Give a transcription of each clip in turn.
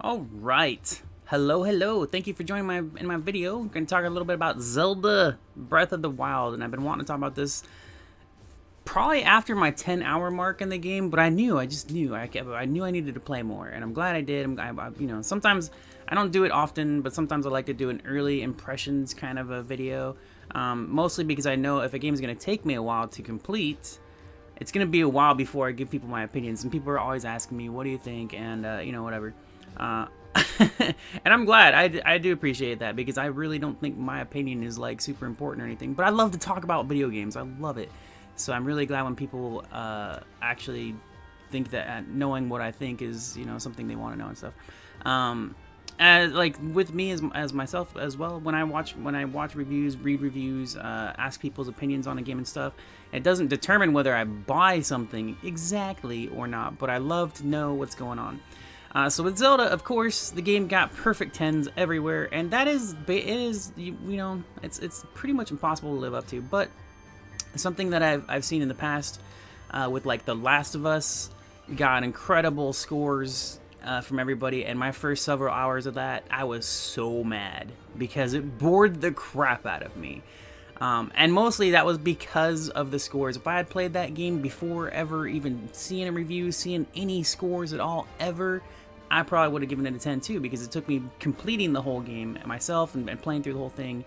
All right. Hello, hello. Thank you for joining my video. I'm going to talk a little bit about Zelda Breath of the Wild, and I've been wanting to talk about this probably after my 10-hour mark in the game, but I knew, I knew I needed to play more, and I'm glad I did. Sometimes I don't do it often, but sometimes I like to do an early impressions kind of a video, mostly because I know if a game is going to take me a while to complete, it's going to be a while before I give people my opinions, and people are always asking me, what do you think, and, whatever. Uh, and I'm glad. I do appreciate that because I really don't think my opinion is like super important or anything. But I love to talk about video games. I love it. So I'm really glad when people actually think that knowing what I think is something they want to know and stuff. As like with me as myself as well, when I watch reviews, read reviews, ask people's opinions on a game and stuff, it doesn't determine whether I buy something exactly or not. But I love to know what's going on. So with Zelda, of course, the game got perfect 10s everywhere, and that is, it's pretty much impossible to live up to, but something that I've seen in the past with like The Last of Us got incredible scores from everybody, and my first several hours of that, I was so mad because it bored the crap out of me. And mostly that was because of the scores. If I had played that game before ever even seeing a review, seeing any scores at all ever, I probably would have given it a 10 too, because it took me completing the whole game myself and playing through the whole thing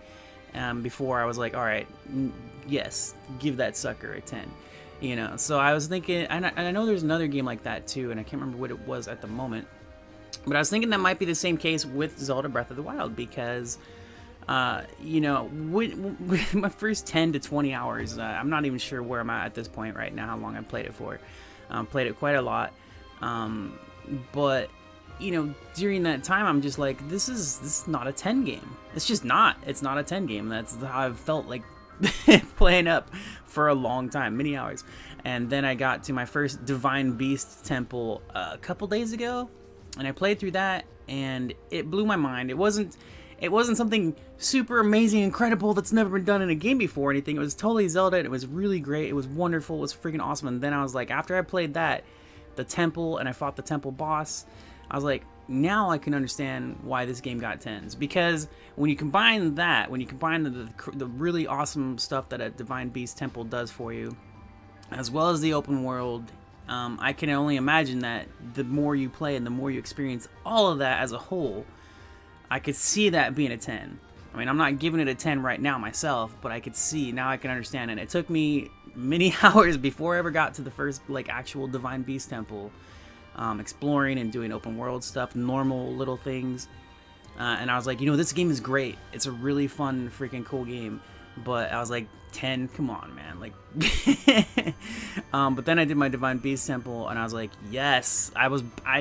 before I was like, all right, yes, give that sucker a 10. So I was thinking, and I know there's another game like that too, and I can't remember what it was at the moment, but I was thinking that might be the same case with Zelda Breath of the Wild, because with my first 10 to 20 hours, I'm not even sure where I'm at this point right now, how long I played it for. Played it quite a lot, but during that time, I'm just like, this is not a 10 game. It's just not. It's not a 10 game. That's how I've felt like playing up for a long time, many hours. And then I got to my first Divine Beast Temple a couple days ago, and I played through that, and it blew my mind. It wasn't something super amazing, incredible that's never been done in a game before or anything. It was totally Zelda. It was really great. It was wonderful. It was freaking awesome. And then I was like, after I played that, the temple, and I fought the temple boss, I was like, now I can understand why this game got 10s. Because when you combine that, the really awesome stuff that a Divine Beast Temple does for you, as well as the open world, I can only imagine that the more you play and the more you experience all of that as a whole, I could see that being a 10. I mean, I'm not giving it a 10 right now myself, but I could see, now I can understand it. It took me many hours before I ever got to the first like actual Divine Beast Temple, exploring and doing open world stuff, normal little things, and I was like, this game is great. It's a really fun, freaking cool game. But I was like, 10, come on, man, like. But then I did my Divine Beast Temple, and I was like, yes. I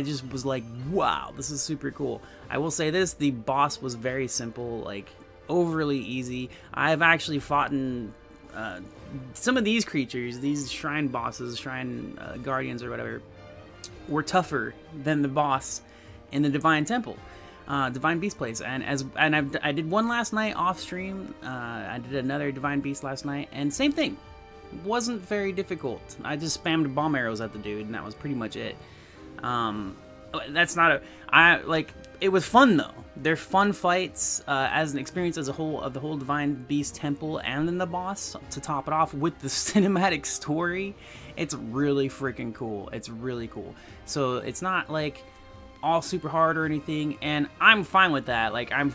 just was like, wow, this is super cool. I will say this: the boss was very simple, like overly easy. I've actually fought in some of these creatures, these shrine bosses, shrine guardians or whatever, were tougher than the boss in the Divine Temple, Divine Beast place. And I did one last night off stream. I did another Divine Beast last night, and same thing. Wasn't very difficult. I just spammed bomb arrows at the dude, and that was pretty much it. That's not it was fun though. They're fun fights as an experience as a whole of the whole Divine Beast Temple, and then the boss to top it off with the cinematic story. It's really freaking cool. It's really cool. So it's not like all super hard or anything, and I'm fine with that. Like I'm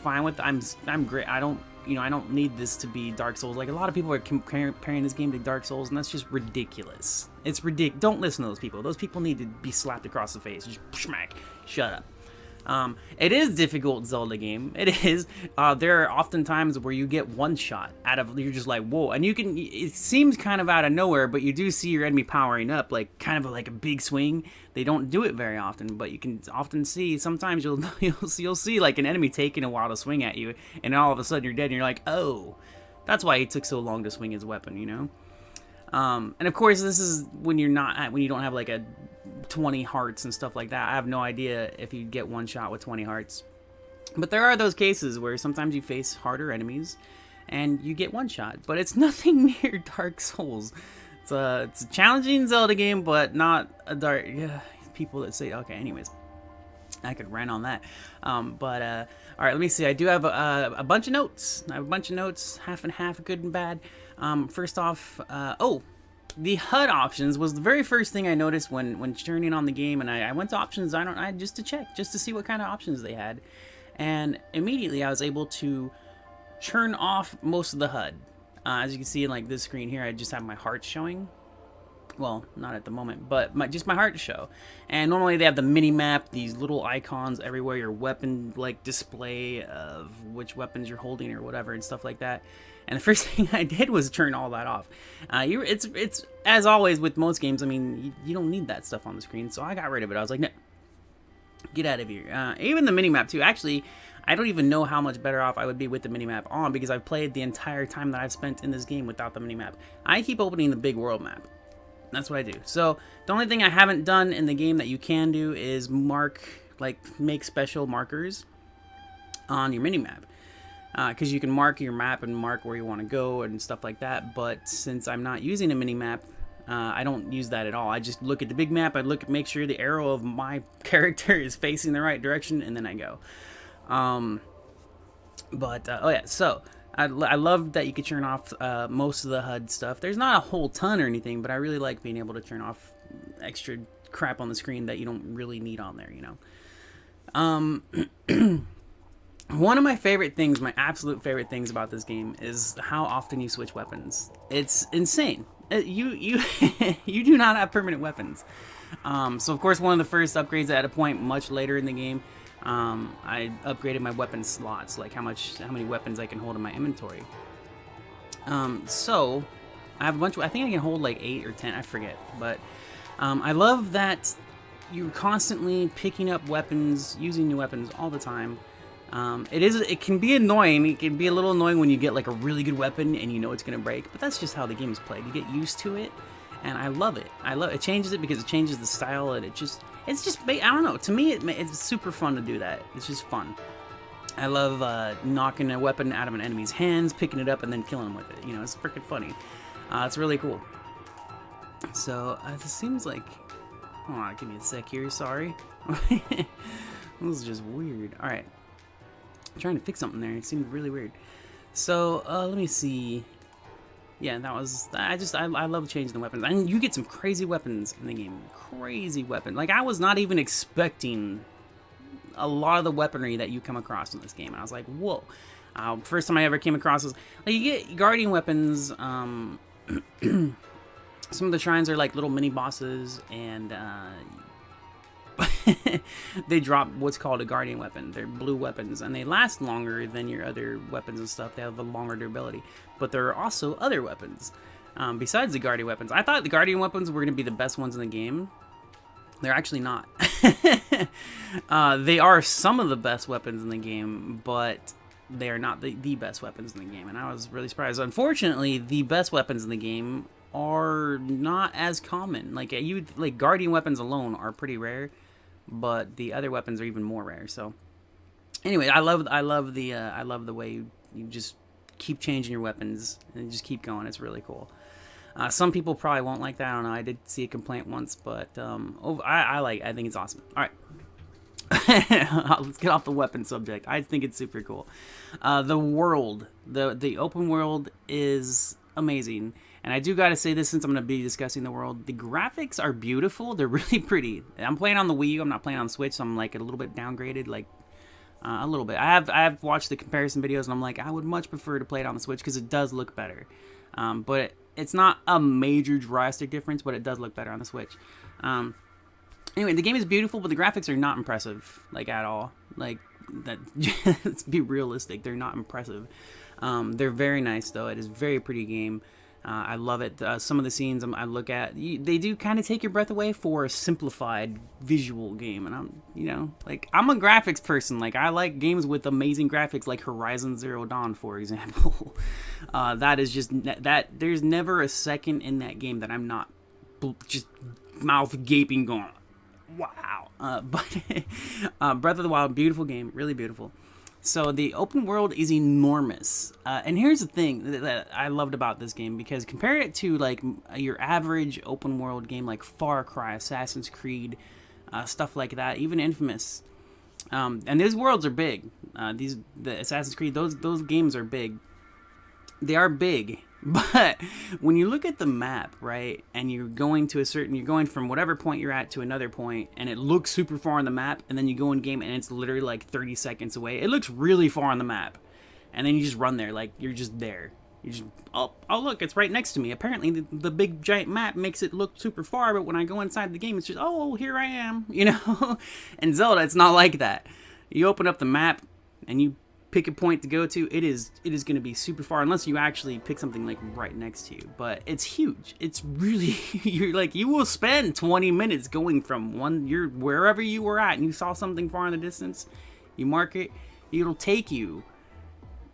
great. I don't need this to be Dark Souls. Like a lot of people are comparing this game to Dark Souls, and that's just ridiculous. It's ridiculous. Don't listen to those people. Those people need to be slapped across the face. Just smack. Shut up. It is a difficult Zelda game. It is. There are often times where you get one shot out of, you're just like, whoa, and it seems kind of out of nowhere, but you do see your enemy powering up, like kind of like a big swing. They don't do it very often, but you can often see, sometimes you'll see like an enemy taking a while to swing at you, and all of a sudden you're dead, and you're like, oh, that's why he took so long to swing his weapon, and of course, this is when you don't have like a 20 hearts and stuff like that. I have no idea if you get one shot with 20 hearts. But there are those cases where sometimes you face harder enemies and you get one shot. But it's nothing near Dark Souls. It's a challenging Zelda game, but not a dark. People that say, okay, anyways. I could rant on that. All right, let me see. I do have a bunch of notes. I have a bunch of notes, half and half, good and bad. First off, the HUD options was the very first thing I noticed when turning on the game, and I went to options just to check, just to see what kind of options they had, and immediately I was able to turn off most of the HUD. As you can see in like this screen here, I just have my heart showing. Well, not at the moment, but just my heart to show. And normally they have the mini map, these little icons everywhere, your weapon like display of which weapons you're holding or whatever and stuff like that. And the first thing I did was turn all that off. It's as always with most games. I mean, you don't need that stuff on the screen, so I got rid of it. I was like, no, get out of here. Even the mini map too. Actually, I don't even know how much better off I would be with the minimap on, because I've played the entire time that I've spent in this game without the minimap. I keep opening the big world map. That's what I do. So the only thing I haven't done in the game that you can do is make special markers on your minimap. Because you can mark your map and mark where you want to go and stuff like that. But since I'm not using a minimap, I don't use that at all. I just look at the big map. I make sure the arrow of my character is facing the right direction, and then I go. Oh yeah, so I love that you can turn off most of the HUD stuff. There's not a whole ton or anything, but I really like being able to turn off extra crap on the screen that you don't really need on there, you know. One of my favorite things, my absolute favorite things about this game is how often you switch weapons. It's insane. You do not have permanent weapons. So of course, one of the first upgrades at a point much later in the game, I upgraded my weapon slots, like how many weapons I can hold in my inventory. So I have a bunch of, I think I can hold like 8 or 10, I forget, but I love that you're constantly picking up weapons, using new weapons all the time. It can be annoying. It can be a little annoying when you get like a really good weapon and you know it's gonna break, but that's just how the game is played. You get used to it, and I love it. It changes it because it changes the style, and it's just, I don't know. To me, it's super fun to do that. It's just fun. I love knocking a weapon out of an enemy's hands, picking it up, and then killing them with it. You know, it's freaking funny. It's really cool. So this seems like, hold on, give me a sec here. Sorry, this is just weird. All right. I'm trying to fix something there. It seemed really weird. So let me see. Yeah, that was. I love changing the weapons, and you get some crazy weapons in the game. Crazy weapons. Like, I was not even expecting a lot of the weaponry that you come across in this game, and I was like, whoa. First time I ever came across is like, you get guardian weapons. Some of the shrines are like little mini bosses, and they drop what's called a guardian weapon. They're blue weapons, and they last longer than your other weapons and stuff. They have a longer durability, but there are also other weapons besides the guardian weapons. I thought the guardian weapons were going to be the best ones in the game. They're actually not. They are some of the best weapons in the game, but they are not the best weapons in the game, and I was really surprised. Unfortunately, the best weapons in the game are not as common. Like, guardian weapons alone are pretty rare, but the other weapons are even more rare. So anyway, I love the way you just keep changing your weapons and just keep going. It's really cool. Some people probably won't like that. I don't know. I did see a complaint once, but I think it's awesome. All right. Let's get off the weapon subject. I think it's super cool. The world, the open world is amazing. And I do gotta say this, since I'm gonna be discussing the world, the graphics are beautiful. They're really pretty. I'm playing on the Wii U. I'm not playing on the Switch, so I'm like a little bit downgraded, like a little bit. I have watched the comparison videos, and I'm like, I would much prefer to play it on the Switch because it does look better. But it's not a major drastic difference, but it does look better on the Switch. Anyway, the game is beautiful, but the graphics are not impressive, like, at all. Like, that. Let's be realistic. They're not impressive. They're very nice, though. It is a very pretty game. I love it. Some of the scenes I look at, they do kind of take your breath away for a simplified visual game. And I'm a graphics person. Like, I like games with amazing graphics, like Horizon Zero Dawn, for example. That is just that. There's never a second in that game that I'm not just mouth gaping, going, wow. But Breath of the Wild, beautiful game, really beautiful. So the open world is enormous, and here's the thing that I loved about this game, because compare it to like your average open world game like Far Cry, Assassin's Creed, stuff like that, even Infamous. And these worlds are big. The Assassin's Creed, those games are big. They are big, but when you look at the map, right, and you're going from whatever point you're at to another point, and it looks super far on the map, and then you go in game and it's literally like 30 seconds away. It looks really far on the map, and then you just run there, like you're just there. You just, oh look, it's right next to me. Apparently the big giant map makes it look super far, but when I go inside the game, it's just, oh, here I am, you know? In Zelda, it's not like that. You open up the map and you pick a point to go to, it is going to be super far unless you actually pick something like right next to you. But it's huge. It's really, you will spend 20 minutes going from wherever you were at and you saw something far in the distance, you mark it, it'll take you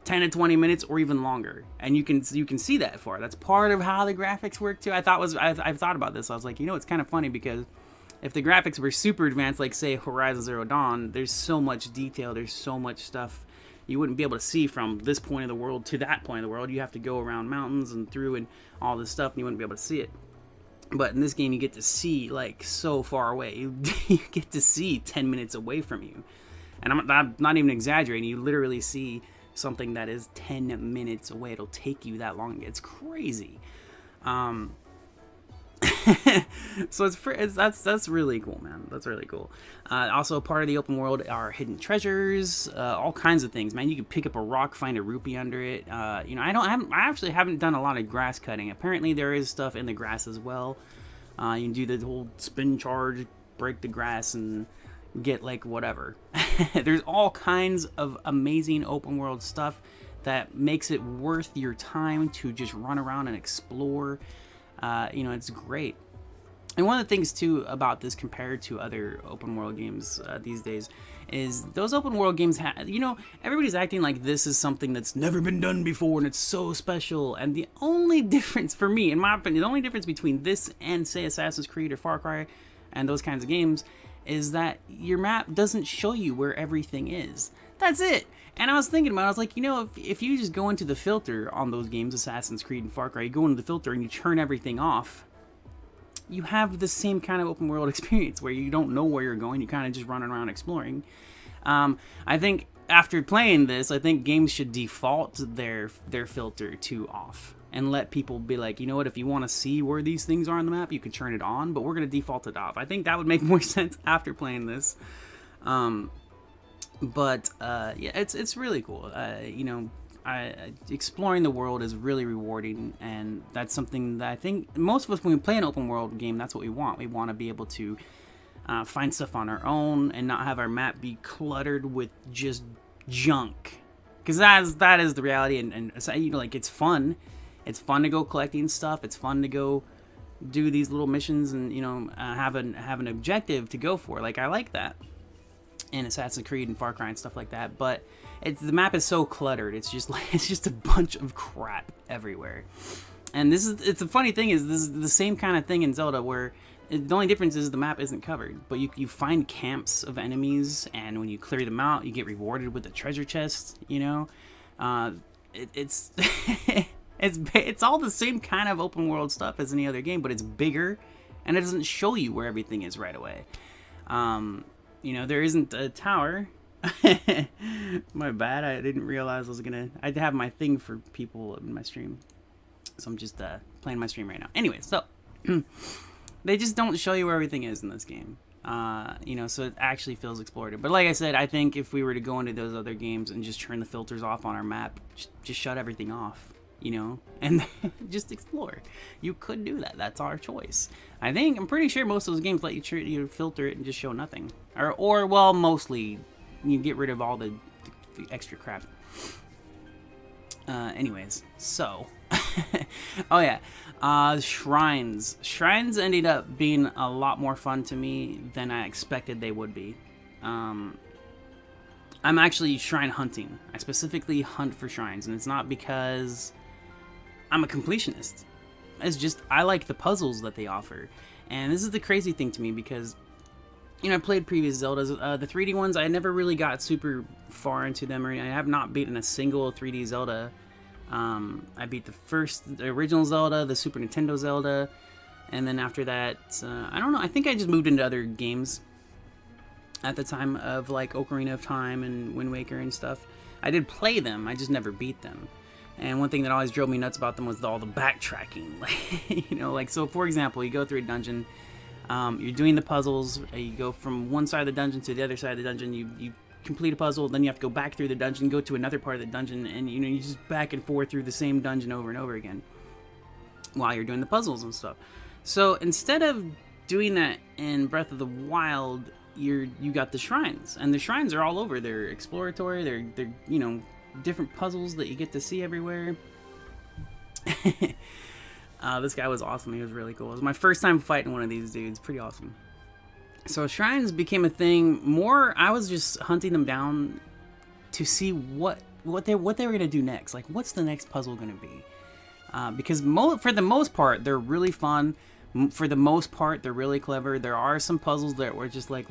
10 to 20 minutes or even longer, and you can see that far. That's part of how the graphics work too. I've thought about this. I was like, it's kind of funny because if the graphics were super advanced, like say Horizon Zero Dawn, there's so much detail, there's so much stuff you wouldn't be able to see from this point of the world to that point of the world. You have to go around mountains and through and all this stuff, and you wouldn't be able to see it. But in this game, you get to see like so far away. You get to see 10 minutes away from you, and I'm not even exaggerating. You literally see something that is 10 minutes away. It'll take you that long. It's crazy. So that's really cool, man. That's really cool. Also, part of the open world are hidden treasures, all kinds of things, man. You can pick up a rock, find a rupee under it. I actually haven't done a lot of grass cutting. Apparently, there is stuff in the grass as well. You can do the whole spin charge, break the grass, and get like whatever. There's all kinds of amazing open world stuff that makes it worth your time to just run around and explore. It's great. And one of the things too about this compared to other open world games these days is those open world games everybody's acting like this is something that's never been done before and it's so special. And the only difference for me, in my opinion, the only difference between this and say Assassin's Creed or Far Cry and those kinds of games is that your map doesn't show you where everything is. That's it. And I was thinking about it, I was like, if you just go into the filter on those games, Assassin's Creed and Far Cry, you go into the filter and you turn everything off, you have the same kind of open world experience where you don't know where you're going, you kind of just run around exploring. I think after playing this, I think games should default their filter to off and let people be like, you know what, if you want to see where these things are on the map, you can turn it on, but we're going to default it off. I think that would make more sense after playing this. It's really cool. Exploring the world is really rewarding, and that's something that I think most of us, when we play an open world game, that's what we want. We want to be able to find stuff on our own and not have our map be cluttered with just junk. Because that is the reality, and it's fun. It's fun to go collecting stuff. It's fun to go do these little missions and have an objective to go for. Like, I like that in Assassin's Creed and Far Cry and stuff like that. But the map is so cluttered. It's just a bunch of crap everywhere. And it's the funny thing is, this is the same kind of thing in Zelda, where the only difference is the map isn't covered, but you find camps of enemies, and when you clear them out, you get rewarded with a treasure chest. It's it's all the same kind of open world stuff as any other game, but it's bigger, and it doesn't show you where everything is right away. There isn't a tower. My bad. I didn't realize I'd have my thing for people in my stream, so I'm just playing my stream right now. Anyway, so they just don't show you where everything is in this game. So it actually feels explorative. But like I said, I think if we were to go into those other games and just turn the filters off on our map, just shut everything off, and just explore. You could do that. That's our choice. I'm pretty sure most of those games let you filter it and just show nothing. Or mostly you get rid of all the extra crap. Anyways, so oh yeah, shrines. Shrines ended up being a lot more fun to me than I expected they would be. I'm actually shrine hunting. I specifically hunt for shrines, and it's not because I'm a completionist. It's just I like the puzzles that they offer. And this is the crazy thing to me, because I played previous Zeldas. The 3D ones, I never really got super far into them, or I have not beaten a single 3D Zelda. I beat the original Zelda, the Super Nintendo Zelda, and then after that, I don't know, I think I just moved into other games. at the time of like Ocarina of Time and Wind Waker and stuff. I did play them, I just never beat them. And one thing that always drove me nuts about them was all the backtracking. Like, you know, like, so for example, you go through a dungeon, you're doing the puzzles, you go from one side of the dungeon to the other side of the dungeon, you complete a puzzle, then you have to go back through the dungeon, go to another part of the dungeon, and you know, you just back and forth through the same dungeon over and over again while you're doing the puzzles and stuff. So instead of doing that in Breath of the Wild, you got the shrines, and the shrines are all over. They're exploratory, they're you know, different puzzles that you get to see everywhere. This guy was awesome. He was really cool. It was my first time fighting one of these dudes. Pretty awesome. So shrines became a thing. More, I was just hunting them down to see what they were gonna do next. Like, what's the next puzzle gonna be? Because for the most part, they're really fun. For the most part, they're really clever. There are some puzzles that were just like,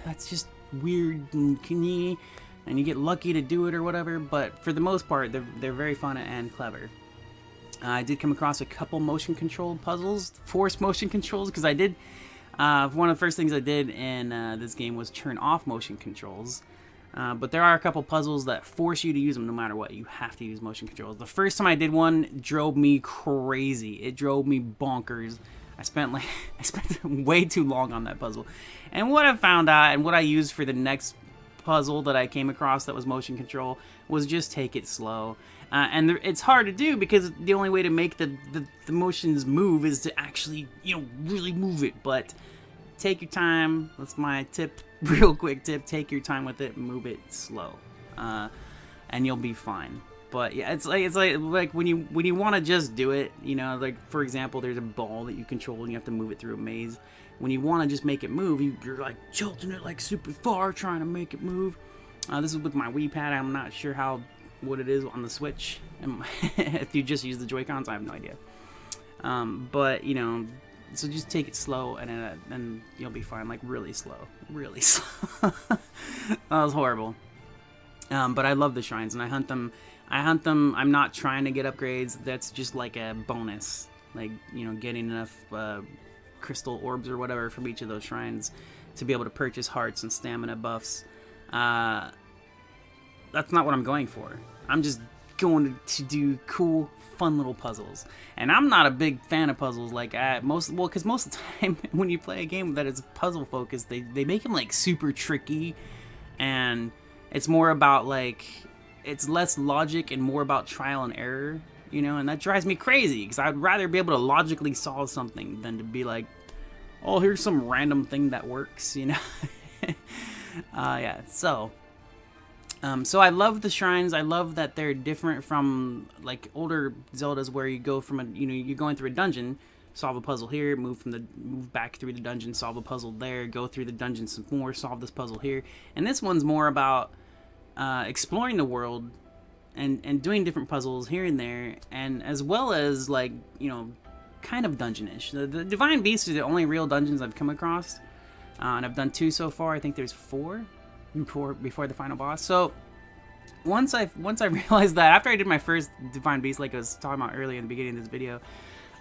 that's just weird and you get lucky to do it or whatever. But for the most part, they're very fun and clever. I did come across a couple motion controlled puzzles, forced motion controls, because I did. One of the first things I did in this game was turn off motion controls. But there are a couple puzzles that force you to use them no matter what. You have to use motion controls. The first time I did one drove me crazy. It drove me bonkers. I spent way too long on that puzzle. And what I found out and what I used for the next puzzle that I came across that was motion control was just take it slow. And it's hard to do because the only way to make the motions move is to actually, you know, really move it. But take your time. That's my tip, real quick tip. Take your time with it, move it slow, and you'll be fine. But yeah, it's like when you want to just do it, you know, like for example, there's a ball that you control and you have to move it through a maze. When you want to just make it move, you're like jolting it like super far, trying to make it move. This is with my Wii pad. I'm not sure what it is on the Switch. If you just use the Joy-Cons, I have no idea. But you know, so just take it slow, and you'll be fine. Like really slow, really slow. That was horrible. But I love the shrines, and I hunt them. I'm not trying to get upgrades. That's just like a bonus. Like, you know, getting enough crystal orbs or whatever from each of those shrines to be able to purchase hearts and stamina buffs. That's not what I'm going for. I'm just going to do cool, fun little puzzles. And I'm not a big fan of puzzles like because most of the time when you play a game that is puzzle focused, they make them like super tricky, and it's more about like, it's less logic and more about trial and error, you know, and that drives me crazy because I'd rather be able to logically solve something than to be like, oh, here's some random thing that works, you know. Yeah, so I love the shrines. I love that they're different from like older Zeldas where you go from you're going through a dungeon, solve a puzzle here, move back through the dungeon, solve a puzzle there, go through the dungeon some more, solve this puzzle here. And this one's more about exploring the world and doing different puzzles here and there, and as well as like, you know, kind of dungeonish. The Divine Beasts are the only real dungeons I've come across, and I've done 2 so far. I think there's 4 before the final boss. So once I realized that, after I did my first Divine Beast, like I was talking about earlier in the beginning of this video,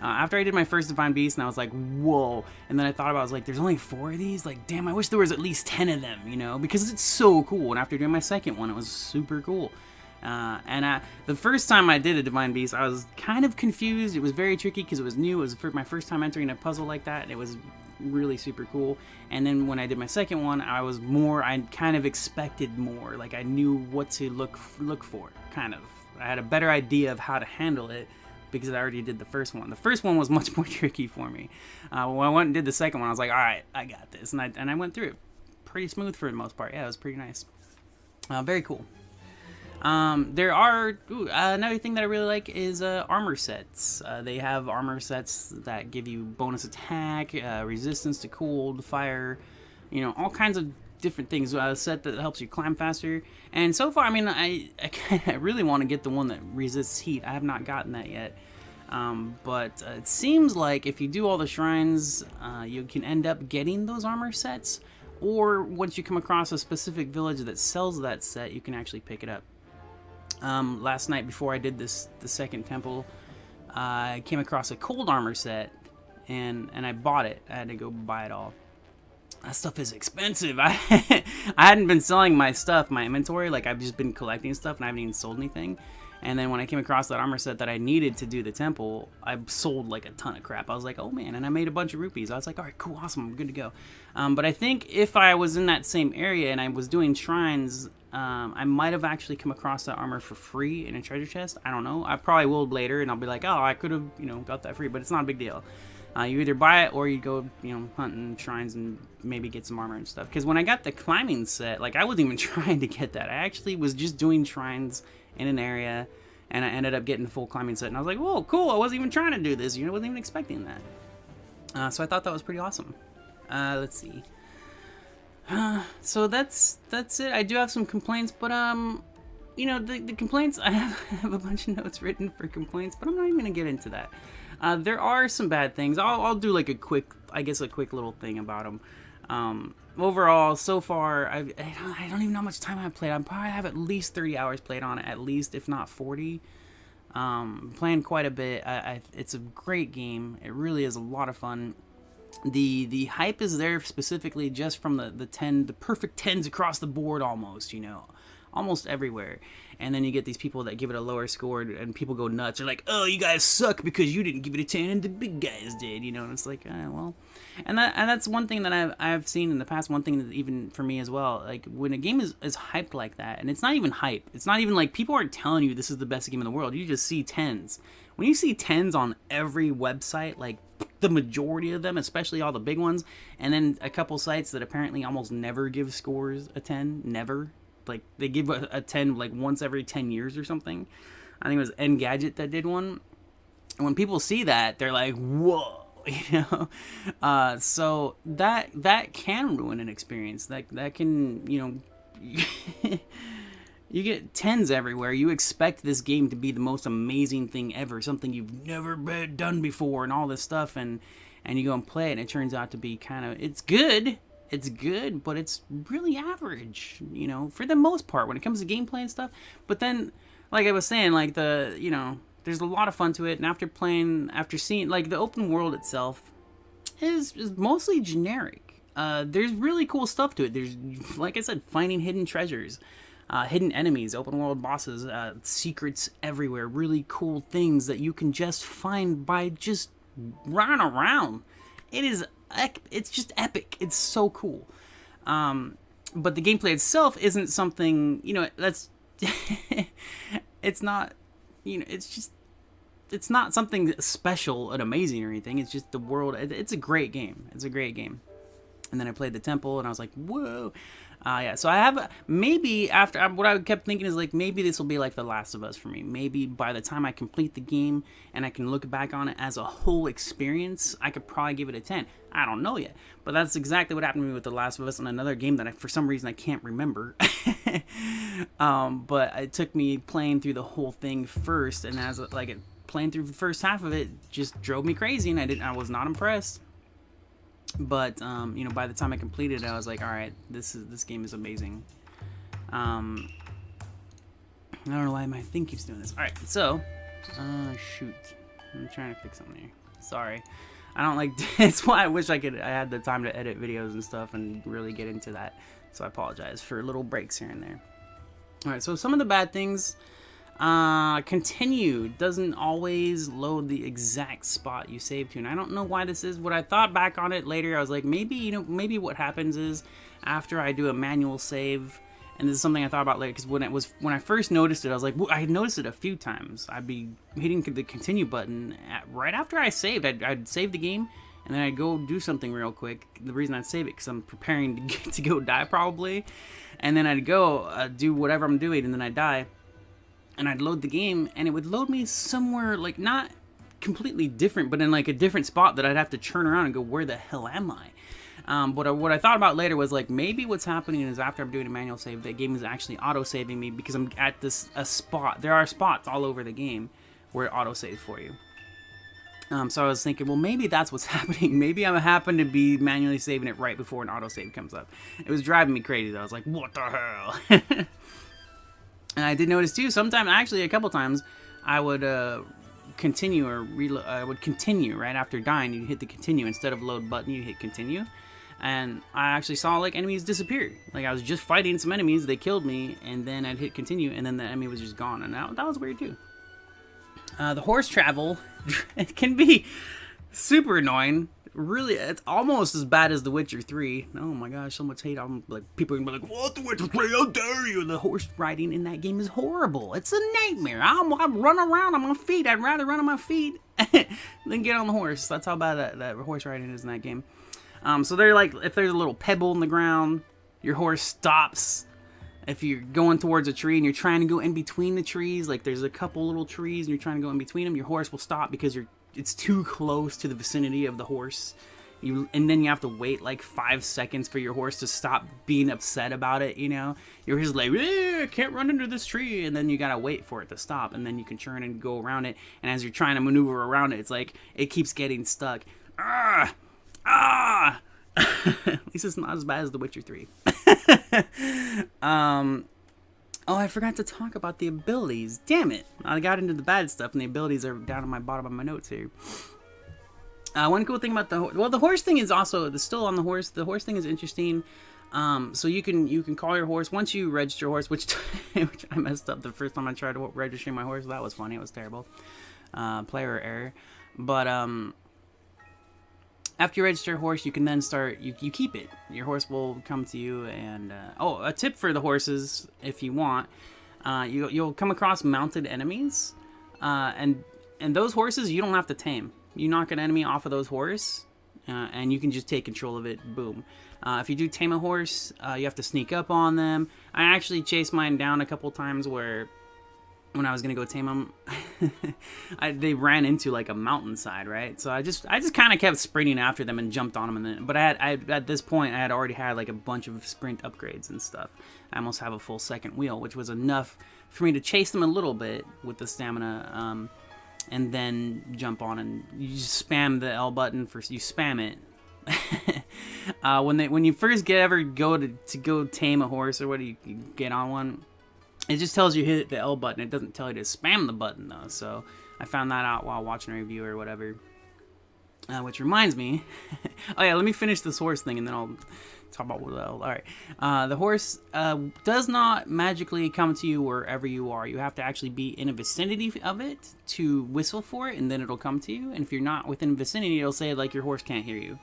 after I did my first Divine Beast, and I was like, whoa, and then I thought about it, I was like, there's only 4 of these? Like, damn, I wish there was at least 10 of them, you know, because it's so cool. And after doing my second one, it was super cool. And the first time I did a Divine Beast, I was kind of confused. It was very tricky because it was new. It was my first time entering a puzzle like that, and it was really super cool. And then when I did my second one, I kind of expected more. Like, I knew what to look for, kind of. I had a better idea of how to handle it, because I already did the first one. The first one was much more tricky for me. When I went and did the second one, I was like, all right, I got this. And I went through it pretty smooth for the most part. Yeah, it was pretty nice. Very cool. There are, another thing that I really like is armor sets. They have armor sets that give you bonus attack, resistance to cold, fire, you know, all kinds of different things. A set that helps you climb faster. And so far, I mean, I really want to get the one that resists heat. I have not gotten that yet. But it seems like if you do all the shrines, you can end up getting those armor sets. Or once you come across a specific village that sells that set, you can actually pick it up. Last night before I did the second temple, I came across a cold armor set, and I bought it. I had to go buy it all. That stuff is expensive. I I hadn't been selling my stuff, my inventory. Like, I've just been collecting stuff and I haven't even sold anything. And then when I came across that armor set that I needed to do the temple, I sold like a ton of crap. I was like, oh man, and I made a bunch of rupees. I was like, all right, cool, awesome, I'm good to go. But I think if I was in that same area and I was doing shrines, I might have actually come across that armor for free in a treasure chest. I don't know. I probably will later, and I'll be like, oh, I could have, got that free, but it's not a big deal. You either buy it or you go, hunting shrines and maybe get some armor and stuff. Because when I got the climbing set, like, I wasn't even trying to get that. I actually was just doing shrines in an area, and I ended up getting the full climbing set. And I was like, whoa, cool, I wasn't even trying to do this. I wasn't even expecting that. So I thought that was pretty awesome. Let's see. So that's it. I do have some complaints, but the complaints, I have a bunch of notes written for complaints, but I'm not even gonna get into that. There are some bad things. I'll do like a quick little thing about them. Overall, so far, I don't even know how much time I've played. I probably have at least 30 hours played on it, at least, if not 40. Playing quite a bit. It's a great game. It really is a lot of fun. The hype is there specifically just from the perfect 10s across the board almost everywhere. And then you get these people that give it a lower score and people go nuts. They're like, oh, you guys suck because you didn't give it a 10 and the big guys did, and it's like, well. And that's one thing that I've seen in the past, one thing that even for me as well, like when a game is hyped like that, and it's not even hype. It's not even like people aren't telling you this is the best game in the world. You just see 10s. When you see 10s on every website, like the majority of them, especially all the big ones, and then a couple sites that apparently almost never give scores a 10, never. Like, they give a 10 like once every 10 years or something. I think it was Engadget that did one. And when people see that, they're like, whoa, so that can ruin an experience. That can, you get 10s everywhere. You expect this game to be the most amazing thing ever, something you've never done before and all this stuff, and you go and play it, and it turns out to be it's good. It's good, but it's really average, for the most part when it comes to gameplay and stuff. But then, like I was saying, like there's a lot of fun to it. And after seeing, like, the open world itself is mostly generic. There's really cool stuff to it. There's, like I said, finding hidden treasures, hidden enemies, open world bosses, secrets everywhere, really cool things that you can just find by just running around. It's just epic. It's so cool. But the gameplay itself isn't something, that's it's not, it's not something special and amazing or anything. It's just the world. It's a great game. It's a great game. And then I played the temple and I was like, whoa. Yeah, so I have, maybe after, what I kept thinking is like, maybe this will be like The Last of Us for me. Maybe by the time I complete the game and I can look back on it as a whole experience, I could probably give it a 10. I don't know yet. But that's exactly what happened to me with The Last of Us and another game that for some reason I can't remember. But it took me playing through the whole thing first, and playing through the first half of it just drove me crazy, and I was not impressed. But by the time I completed it, I was like, all right, this game is amazing. I don't know why my thing keeps doing this. All right, so shoot, I'm trying to fix something here. Sorry, I don't like. That's why I wish I had the time to edit videos and stuff and really get into that. So I apologize for little breaks here and there. All right, so some of the bad things. Continue doesn't always load the exact spot you save to, and I don't know why this is. What I thought back on it later, I was like, maybe what happens is after I do a manual save, and this is something I thought about later, because when I first noticed it, I was like, I had noticed it a few times. I'd be hitting the continue button right after I saved. I'd save the game, and then I'd go do something real quick. The reason I'd save it because I'm preparing to go die probably, and then I'd go do whatever I'm doing, and then I'd die. And I'd load the game, and it would load me somewhere, like, not completely different, but in, like, a different spot that I'd have to turn around and go, where the hell am I? But what I thought about later was, like, maybe what's happening is after I'm doing a manual save, the game is actually auto-saving me because I'm at a spot. There are spots all over the game where it auto-saves for you. So I was thinking, well, maybe that's what's happening. Maybe I happen to be manually saving it right before an autosave comes up. It was driving me crazy, though. I was like, what the hell? And I did notice too, sometimes, actually a couple times, I would continue or reload. I would continue right after dying. You hit the continue instead of load button. You hit continue, and I actually saw like enemies disappear. Like I was just fighting some enemies, they killed me, and then I'd hit continue, and then the enemy was just gone, and that was weird too. The horse travel it can be super annoying. Really, it's almost as bad as The Witcher 3. Oh my gosh, so much hate. I'm like, people are gonna be like, "What, The Witcher 3? How dare you?" The horse riding in that game is horrible. It's a nightmare. I'm run around on my feet. I'd rather run on my feet than get on the horse. That's how bad that horse riding is in that game. So they're like, if there's a little pebble in the ground, your horse stops. If you're going towards a tree and you're trying to go in between the trees, like there's a couple little trees and you're trying to go in between them, your horse will stop because it's too close to the vicinity of the horse. And then you have to wait like 5 seconds for your horse to stop being upset about it, you know? Your horse is like, I can't run into this tree. And then you gotta wait for it to stop, and then you can turn and go around it. And as you're trying to maneuver around it, it's like, it keeps getting stuck. At least it's not as bad as The Witcher 3. Oh, I forgot to talk about the abilities. Damn it. I got into the bad stuff, and the abilities are down at my bottom of my notes here. One cool thing about the horse thing is also, still on the horse. The horse thing is interesting. So you can call your horse once you register your horse, which I messed up the first time I tried to register my horse. That was funny. It was terrible. Player error. But after you register a horse, you can then start, you keep it. Your horse will come to you, and a tip for the horses, if you want, you'll come across mounted enemies, and those horses you don't have to tame. You knock an enemy off of those horse, and you can just take control of it. Boom. If you do tame a horse, you have to sneak up on them. I actually chased mine down a couple times where, when I was gonna go tame them, they ran into like a mountainside, right? So I just kind of kept sprinting after them and jumped on them, but at this point I had already had like a bunch of sprint upgrades and stuff. I almost have a full second wheel, which was enough for me to chase them a little bit with the stamina, and then jump on, and you just spam the L button you spam it. When you first go to tame a horse, or you get on one, it just tells you hit the L button. It doesn't tell you to spam the button, though. So I found that out while watching a review or whatever. Which reminds me, oh yeah, let me finish this horse thing, and then I'll talk about what the hell. All right, the horse does not magically come to you wherever you are. You have to actually be in a vicinity of it to whistle for it, and then it'll come to you. And if you're not within vicinity, it'll say like your horse can't hear you.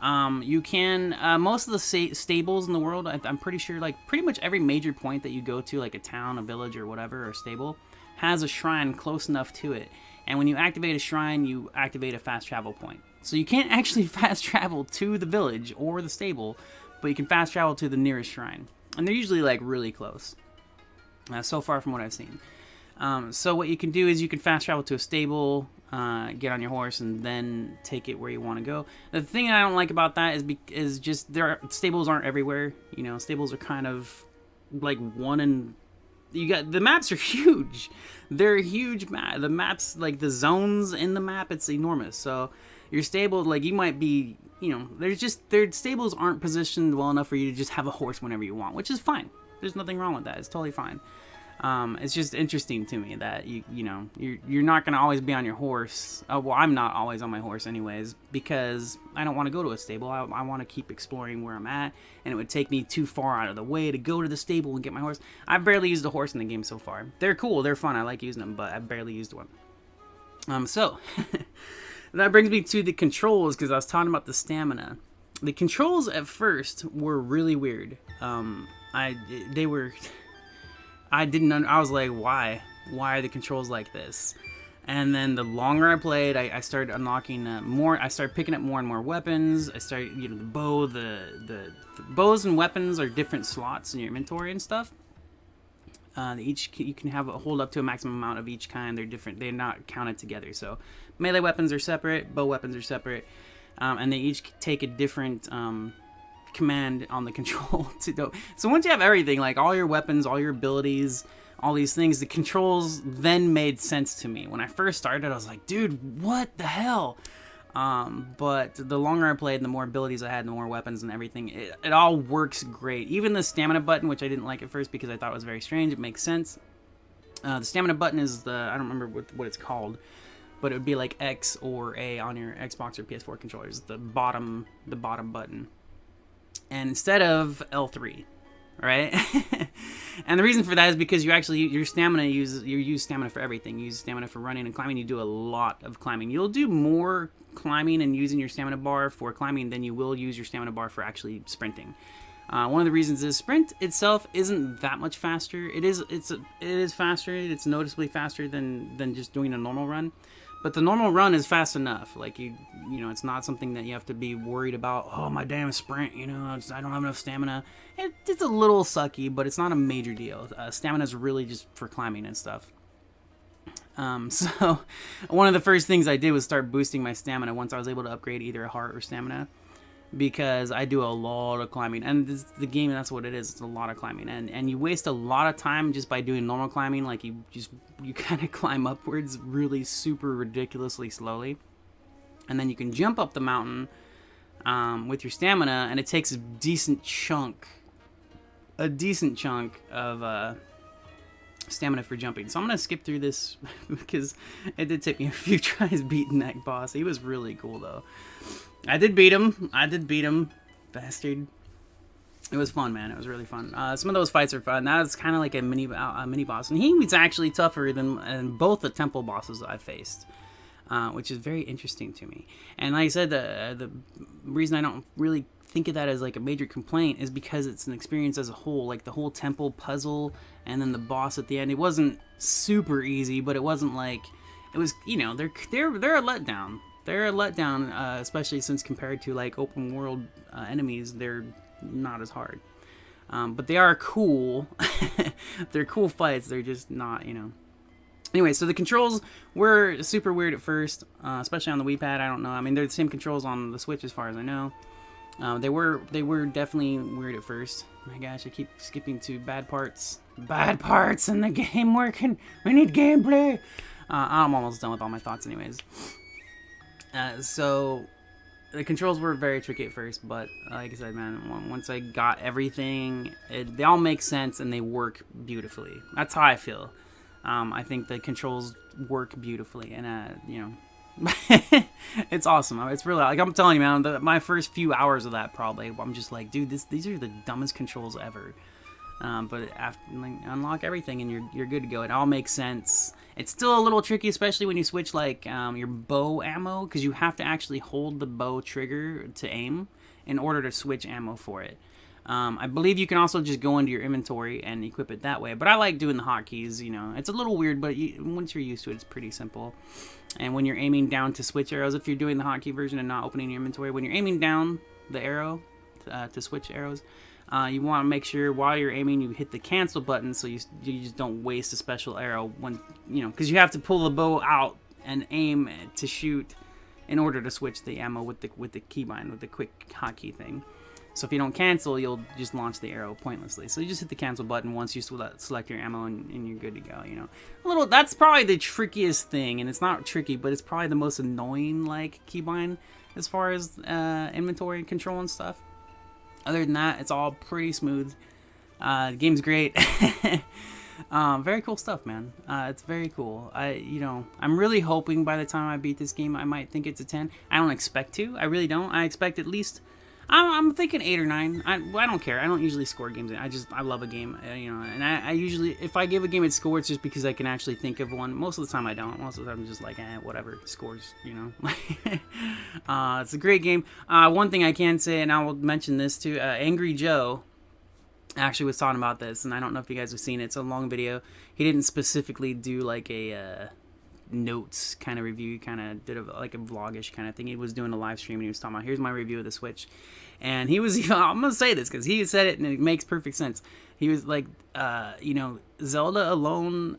You can, most of the stables in the world, I'm pretty sure, like, pretty much every major point that you go to, like a town, a village, or whatever, or a stable, has a shrine close enough to it. And when you activate a shrine, you activate a fast travel point. So you can't actually fast travel to the village or the stable, but you can fast travel to the nearest shrine. And they're usually, like, really close, so far from what I've seen. So what you can do is you can fast travel to a stable, get on your horse, and then take it where you want to go. The thing I don't like about that is just stables aren't everywhere. You know, stables are kind of like the maps are huge. They're huge. The maps, like the zones in the map, it's enormous. So your stable, like, you might be, you know, their stables aren't positioned well enough for you to just have a horse whenever you want, which is fine. There's nothing wrong with that. It's totally fine. It's just interesting to me that you're not gonna always be on your horse. Well, I'm not always on my horse anyways, because I don't want to go to a stable. I want to keep exploring where I'm at, and it would take me too far out of the way to go to the stable and get my horse. I've barely used a horse in the game so far. They're cool, they're fun, I like using them, but I've barely used one. So that brings me to the controls, because I was talking about the stamina. The controls at first were really weird. I was like, why are the controls like this? And then the longer I played, I started unlocking more. I started picking up more and more weapons. I started, the bow, the bows and weapons are different slots in your inventory and stuff. You can hold up to a maximum amount of each kind. They're different. They're not counted together. So melee weapons are separate, bow weapons are separate, and they each take a different command on the control to go. So once you have everything, like all your weapons, all your abilities, all these things, the controls then made sense to me. When I first started, I was like, dude, what the hell? But the longer I played, the more abilities I had, the more weapons and everything, it all works great. Even the stamina button, which I didn't like at first because I thought it was very strange, it makes sense. The stamina button is I don't remember what it's called, but it would be like X or A on your Xbox or PS4 controllers, the bottom button. and instead of L3, right? And the reason for that is because you actually you use stamina for everything. You use stamina for running and climbing. You do a lot of climbing. You'll do more climbing and using your stamina bar for climbing than you will use your stamina bar for actually sprinting. One of the reasons is sprint itself isn't that much faster. It is faster. It's noticeably faster than just doing a normal run. But the normal run is fast enough. Like you know, it's not something that you have to be worried about. Oh, my damn sprint! You know, I don't have enough stamina. It's a little sucky, but it's not a major deal. Stamina is really just for climbing and stuff. So one of the first things I did was start boosting my stamina once I was able to upgrade either a heart or stamina, because I do a lot of climbing, and the game, that's what it is. It's a lot of climbing, and you waste a lot of time just by doing normal climbing. Like you kind of climb upwards really super ridiculously slowly, and then you can jump up the mountain with your stamina, and it takes a decent chunk of stamina for jumping. So I'm gonna skip through this because it did take me a few tries beating that boss. He was really cool though. I did beat him, bastard. It was fun, man. It was really fun. Some of those fights are fun. That was kind of like a mini boss, and he was actually tougher than both the temple bosses I faced, which is very interesting to me. And like I said, the reason I don't really think of that as like a major complaint is because it's an experience as a whole. Like the whole temple puzzle and then the boss at the end, it wasn't super easy, but it wasn't like, it was, you know, they're a letdown. They're a letdown, especially since compared to like open world enemies, they're not as hard. But they are cool. They're cool fights. They're just not, you know. Anyway, so the controls were super weird at first, especially on the Wii Pad. I don't know. I mean, they're the same controls on the Switch as far as I know. They were definitely weird at first. My gosh, I keep skipping to bad parts. Bad parts in the game working. We need gameplay. I'm almost done with all my thoughts anyways. So the controls were very tricky at first, but like I said, man, once I got everything, they all make sense and they work beautifully. That's how I feel. I think the controls work beautifully, and you know, it's awesome. It's really, like I'm telling you, man, my first few hours of that, probably, I'm just like, dude, these are the dumbest controls ever. But after, like, unlock everything and you're good to go. It all makes sense. It's still a little tricky, especially when you switch like your bow ammo, because you have to actually hold the bow trigger to aim in order to switch ammo for it. I believe you can also just go into your inventory and equip it that way, but I like doing the hotkeys. You know, it's a little weird, but once you're used to it, it's pretty simple. And when you're aiming down to switch arrows, if you're doing the hotkey version and not opening your inventory, when you're aiming down the arrow to switch arrows, you want to make sure while you're aiming you hit the cancel button, so you just don't waste a special arrow when, you know, because you have to pull the bow out and aim to shoot in order to switch the ammo with the keybind, with the quick hotkey thing. So if you don't cancel, you'll just launch the arrow pointlessly. So you just hit the cancel button once you select your ammo, and you're good to go. You know, that's probably the trickiest thing, and it's not tricky, but it's probably the most annoying like keybind as far as inventory control and stuff. Other than that, it's all pretty smooth. The game's great. Very cool stuff, man. It's very cool. I'm really hoping by the time I beat this game, I might think it's a 10. I don't expect to. I really don't. I expect at least, I'm thinking 8 or 9. I don't care. I don't usually score games. I love a game, you know. And I usually, if I give a game its score, it's just because I can actually think of one. Most of the time, I don't. Most of the time, I'm just like, whatever, scores, you know. It's a great game. One thing I can say, and I will mention this too, Angry Joe actually was talking about this, and I don't know if you guys have seen it. It's a long video. He didn't specifically do like a notes kind of review. He kind of did like a vlogish kind of thing. He was doing a live stream, and he was talking about, here's my review of the Switch. And he was, I'm gonna say this because he said it and it makes perfect sense. He was like, you know, Zelda alone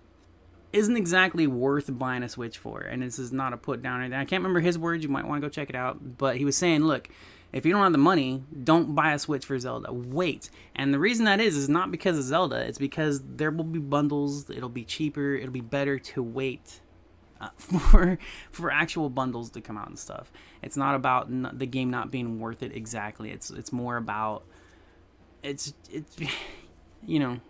isn't exactly worth buying a Switch for, and this is not a put down or anything. I can't remember his words. You might want to go check it out. But he was saying, look, if you don't have the money, don't buy a Switch for Zelda. Wait. And the reason that is not because of Zelda. It's because there will be bundles. It'll be cheaper. It'll be better to wait for actual bundles to come out and stuff. It's not about the game not being worth it exactly. It's more about it's you know,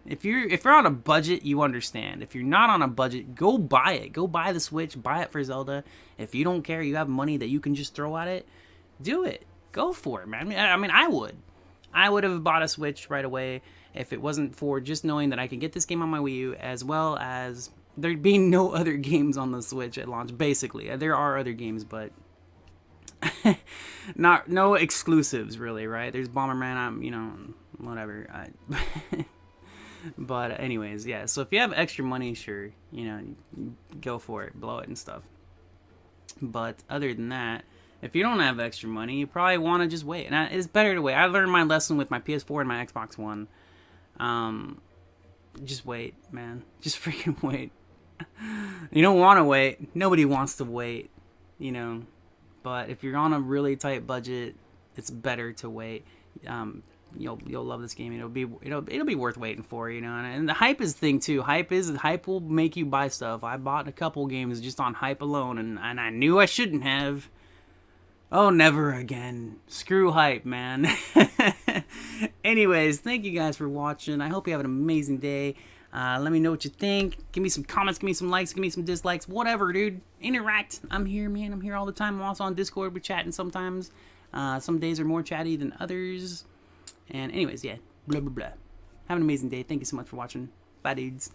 if you're on a budget, you understand. If you're not on a budget, go buy it. Go buy the Switch. Buy it for Zelda. If you don't care, you have money that you can just throw at it, do it. go for it, man. I mean, I would have bought a Switch right away if it wasn't for just knowing that I can get this game on my Wii U, as well as there being no other games on the Switch at launch. Basically, there are other games, but no exclusives really, right? There's Bomberman. Whatever. But anyways, yeah. So if you have extra money, sure, go for it, blow it and stuff. But other than that, if you don't have extra money, you probably want to just wait. And it's better to wait. I learned my lesson with my PS4 and my Xbox One. Just wait, man. Just freaking wait. You don't want to wait. Nobody wants to wait, But if you're on a really tight budget, it's better to wait. You'll love this game. It'll be worth waiting for, And the hype is the thing too. Hype will make you buy stuff. I bought a couple games just on hype alone, and I knew I shouldn't have. Oh, never again. Screw hype, man. Anyways, thank you guys for watching. I hope you have an amazing day. Let me know what you think. Give me some comments, give me some likes, give me some dislikes, whatever, dude. Interact. I'm here, man. I'm here all the time. I'm also on Discord. We're chatting sometimes. Some days are more chatty than others. And anyways, yeah, blah, blah, blah. Have an amazing day. Thank you so much for watching. Bye, dudes.